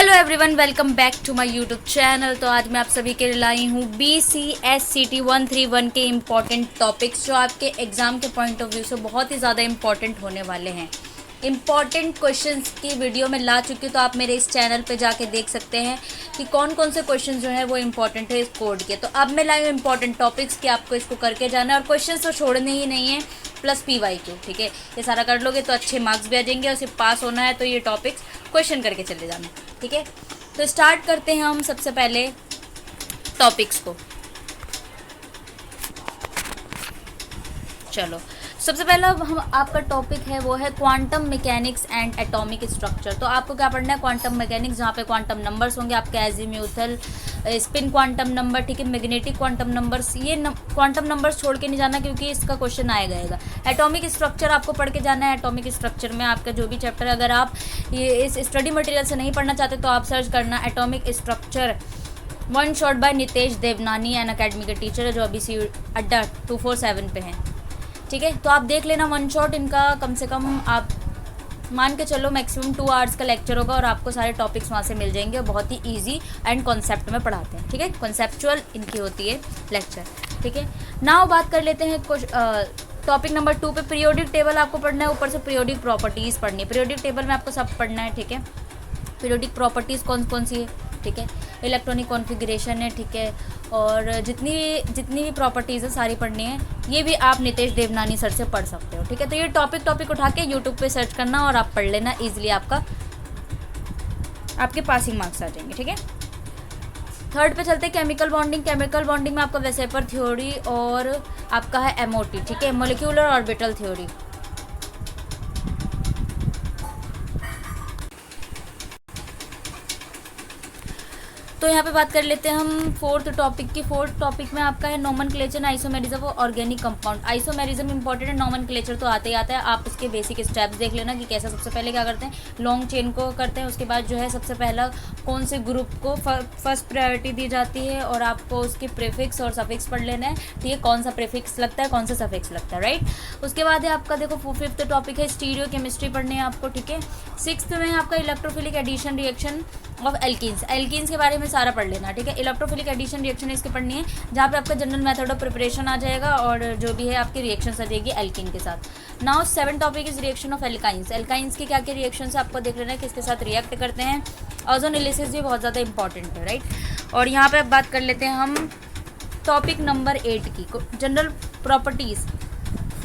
Hello everyone, welcome back to my YouTube channel. तो आज मैं आप सभी के लिए लाई हूँ BCSCT 131 के इम्पॉर्टेंट टॉपिक्स जो आपके एग्ज़ाम के पॉइंट ऑफ व्यू से बहुत ही ज़्यादा इम्पॉर्टेंट होने वाले हैं। इम्पॉर्टेंट क्वेश्चंस की वीडियो में ला चुकी हूँ, तो आप मेरे इस चैनल पे जाके देख सकते हैं कि कौन कौन से क्वेश्चन जो हैं वो इम्पॉर्टेंट है इस कोड के। तो अब मैं लाई हूँ इम्पॉर्टेंट टॉपिक्स कि आपको इसको करके जाना है और क्वेश्चन तो छोड़ने ही नहीं है, प्लस PYQ। ठीक है, ये सारा कर लोगे तो अच्छे मार्क्स भी आ जाएंगे और सिर्फ पास होना है तो ये टॉपिक्स क्वेश्चन करके चले जाना। ठीक है, तो स्टार्ट करते हैं हम सबसे पहले टॉपिक्स को। चलो, सबसे पहला हम आपका टॉपिक है वो है quantum mechanics and atomic structure. तो आपको क्या पढ़ना है? क्वांटम मैकेनिक्स, जहाँ पे क्वांटम नंबर्स होंगे आपके एजीम्यूथल, स्पिन क्वांटम नंबर, ठीक है, मैग्नेटिक क्वांटम नंबर्स। ये क्वांटम नंबर्स छोड़ के नहीं जाना क्योंकि इसका क्वेश्चन आएगा। एटॉमिक स्ट्रक्चर आपको पढ़ के जाना है। एटॉमिक स्ट्रक्चर में आपका जो भी चैप्टर, अगर आप ये इस स्टडी मटेरियल से नहीं पढ़ना चाहते तो आप सर्च करना atomic structure one shot by Nitesh Devnani, N Academy के टीचर है जो अभी सी अड्डा 247 पे हैं। ठीक है, तो आप देख लेना वन शॉट। इनका कम से कम आप मान के चलो मैक्सिमम 2 आवर्स का लेक्चर होगा और आपको सारे टॉपिक्स वहाँ से मिल जाएंगे और बहुत ही इजी एंड कॉन्सेप्ट में पढ़ाते हैं। ठीक है, कॉन्सेप्चुअल इनकी होती है लेक्चर। ठीक है, नाउ बात कर लेते हैं टॉपिक नंबर 2 पे। पीरियोडिक टेबल आपको पढ़ना है, ऊपर से पीरियोडिक प्रॉपर्टीज़ पढ़नी है। पीरियोडिक टेबल में आपको सब पढ़ना है। ठीक है, पीरियोडिक प्रॉपर्टीज़ कौन कौन सी है, ठीक है, इलेक्ट्रॉनिक कॉन्फ़िगरेशन है, ठीक है, और जितनी भी प्रॉपर्टीज़ है सारी पढ़नी है। ये भी आप नितेश देवनानी सर से पढ़ सकते हो। ठीक है, तो ये टॉपिक उठा के यूट्यूब पे सर्च करना और आप पढ़ लेना ईजिली, आपके पासिंग मार्क्स आ जाएंगे। ठीक है, थर्ड पे चलते हैं केमिकल बॉन्डिंग। केमिकल बॉन्डिंग में आपका वेसेपर थ्योरी और आपका है MOT, ठीक है, मोलिक्यूलर ऑर्बिटल थ्योरी। तो यहाँ पे बात कर लेते हैं हम फोर्थ टॉपिक की। फोर्थ टॉपिक में आपका है नोमेनक्लेचर, आइसोमेरिज्म और ऑर्गेनिक कंपाउंड। आइसोमेरिज्म इंपॉर्टेंट है, नोमेनक्लेचर तो आते ही आता है। आप उसके बेसिक स्टेप्स देख लेना कि कैसा। सबसे पहले क्या करते हैं, लॉन्ग चेन को करते हैं। उसके बाद जो है सबसे पहला कौन से ग्रुप को फर्स्ट प्रायोरिटी दी जाती है और आपको उसके प्रीफिक्स और सफिक्स पढ़ लेना है। ठीक है, कौन सा प्रीफिक्स लगता है, कौन सा सफिक्स लगता है, राइट। उसके बाद है आपका देखो फिफ्थ टॉपिक है स्टीरियो केमिस्ट्री पढ़नी है आपको। ठीक है, सिक्स्थ में है आपका electrophilic addition reaction of alkenes. Alkenes के बारे में सारा पढ़ लेना। ठीक है, इलेक्ट्रोफिलिक एडिशन रिएक्शन इसकी पढ़नी है, जहाँ पे आपका जनरल मेथड ऑफ प्रिपरेशन आ जाएगा और जो भी है आपकी रिएक्शन आ जाएगी एल्कीन के साथ। Now 7 topic is reaction of alkynes. Alkynes की क्या क्या रिएक्शन है आपको देख लेना है, किसके साथ रिएक्ट करते हैं। ओजोनिलिसिस भी बहुत ज़्यादा इंपॉर्टेंट है, राइट। और यहाँ पे अब बात कर लेते हैं हम टॉपिक नंबर 8 की, general properties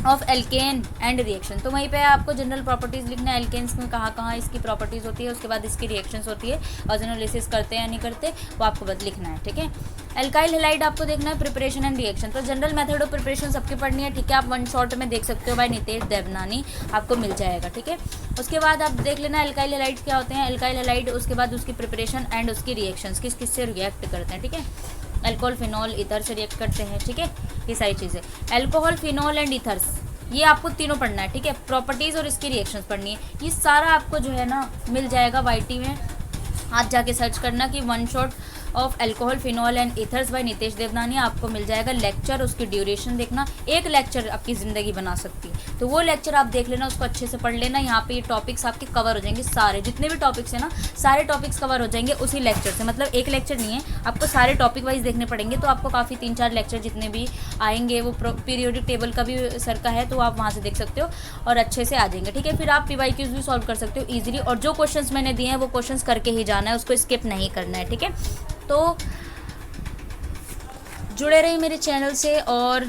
of alkene and reaction. तो वहीं पे आपको जनरल प्रॉपर्टीज़ लिखना है, एल्केन्स में कहाँ इसकी प्रॉपर्टीज़ होती है, उसके बाद इसकी रिएक्शंस होती है, ओजोनोलिसिस करते हैं या नहीं करते वो आपको बस लिखना है। ठीक है, एल्काइल हैलाइड आपको देखना है, प्रिपरेशन एंड रिएक्शन। तो जनरल मेथड ऑफ प्रिपरेशन सबकी पढ़नी है। ठीक है, आप वन शॉट में देख सकते हो बाय नितेश देवनानी, आपको मिल जाएगा। ठीक है, उसके बाद आप देख लेना एल्काइल हैलाइड्स क्या होते हैं। एल्काइल हैलाइड, उसके बाद उसकी प्रिपरेशन एंड उसकी रिएक्शंस, किस से रिएक्ट करते हैं। ठीक है, अल्कोहल, फिनॉल, ईथर से रिएक्ट करते हैं। ठीक है, ये सारी चीज़ें, अल्कोहल, फिनॉल एंड ईथर्स, ये आपको तीनों पढ़ना है। ठीक है, प्रॉपर्टीज़ और इसकी रिएक्शंस पढ़नी है। ये सारा आपको जो है ना मिल जाएगा YT में। आप जाके सर्च करना कि one shot of alcohol, phenol and ethers by Nitesh Devnani, आपको मिल जाएगा। लेक्चर, उसकी ड्यूरेशन देखना, एक लेक्चर आपकी ज़िंदगी बना सकती है, तो वो लेक्चर आप देख लेना, उसको अच्छे से पढ़ लेना। यहाँ पे ये टॉपिक्स आपके कवर हो जाएंगे, सारे जितने भी टॉपिक्स हैं ना सारे टॉपिक्स कवर हो जाएंगे उसी लेक्चर से। मतलब एक लेक्चर नहीं है, आपको सारे टॉपिक वाइज देखने पड़ेंगे। तो आपको काफ़ी 3-4 लेक्चर जितने भी आएंगे, वो पीरियोडिक टेबल का भी सर का है तो आप वहाँ से देख सकते हो और अच्छे से आ जाएंगे। ठीक है, फिर आप PYQs भी सॉल्व कर सकते हो ईजिली, और जो क्वेश्चंस मैंने दिए हैं वो क्वेश्चंस करके ही जाना है, उसको स्किप नहीं करना है। ठीक है, तो जुड़े रहिए मेरे चैनल से और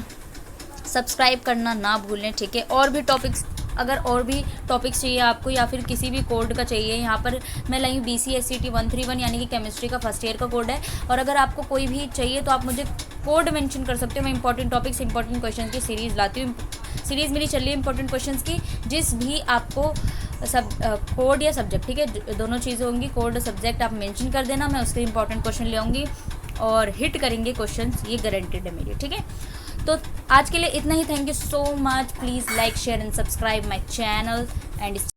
सब्सक्राइब करना ना भूलें। ठीक है, और भी टॉपिक्स, अगर और भी टॉपिक्स चाहिए आपको या फिर किसी भी कोड का चाहिए, यहाँ पर मैं लाई हूँ BCSCT 131 यानी कि केमिस्ट्री का फर्स्ट ईयर का कोड है। और अगर आपको कोई भी चाहिए तो आप मुझे कोड मेंशन कर सकते हो। मैं इंपॉर्टेंट टॉपिक्स, इंपॉर्टेंट क्वेश्चन की सीरीज़ लाती हूँ। सीरीज़ मेरी चल रही है इंपॉर्टेंट क्वेश्चन की, जिस भी आपको सब कोड या सब्जेक्ट, ठीक है, दोनों चीज़ें होंगी, कोड और सब्जेक्ट आप मेंशन कर देना, मैं उसके इंपॉर्टेंट क्वेश्चन ले आऊँगी और हिट करेंगे क्वेश्चंस, ये गारंटेड है मेरी। ठीक है, तो आज के लिए इतना ही। Thank you so much. Please like, share and subscribe my channel and